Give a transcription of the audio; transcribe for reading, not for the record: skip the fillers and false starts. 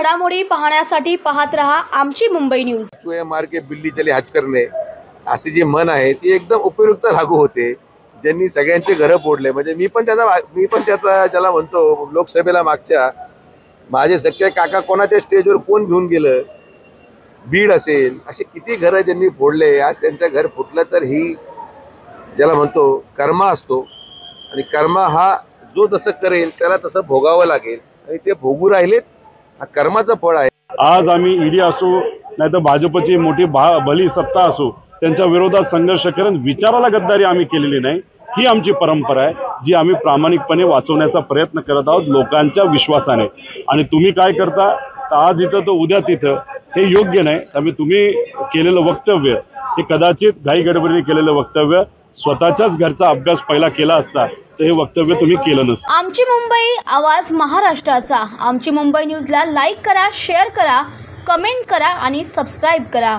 घडामोडी पाहण्यासाठी पाहत रहा आमची मुंबई न्यूज। चुहे मार के बिल्ली चली हज करणे अशी जी मन आहे ती एकदम उपयुक्त लागू होते। ज्यांनी सगळ्यांचे घरं फोडले, म्हणजे मी पण त्याचा ज्याला म्हणतो लोकसभेला मागच्या माझे सख्खे काका कोणाच्या स्टेजवर कोण घेऊन गेलं, बीड असेल, असे किती घरं ज्यांनी फोडले। आज त्यांचं घर फुटलं तर ही ज्याला म्हणतो कर्मा असतो, आणि कर्मा हा जो जसं करेल त्याला तसं भोगावं लागेल, आणि ते भोगू राहिलेत, हा कर्माचं फळ आहे। आज आम्ही ईडी असो नाही तर भाजपची मोठी भली सत्ता असो त्यांच्या विरोधात संघर्ष करून विचाराला गद्दारी आम्ही केलेली नाही। ही आमची परंपरा आहे जी आम्ही प्रामाणिकपणे वाचवण्याचा प्रयत्न करत आहोत लोकांच्या विश्वासाने। आणि तुम्ही काय करता तर आज इथं तर उद्या तिथं, हे योग्य नाही। त्यामुळे तुम्ही केलेलं वक्तव्य हे कदाचित घाई गडबडीने केलेलं वक्तव्य, स्वतःच्याच घरचा अभ्यास पहिला केला असता तर हे वक्तव्य तुम्ही केलं नसतं। आमची मुंबई, आवाज महाराष्ट्राचा। आमची मुंबई न्यूजला लाईक करा, शेअर करा, कमेंट करा आणि सबस्क्राईब करा।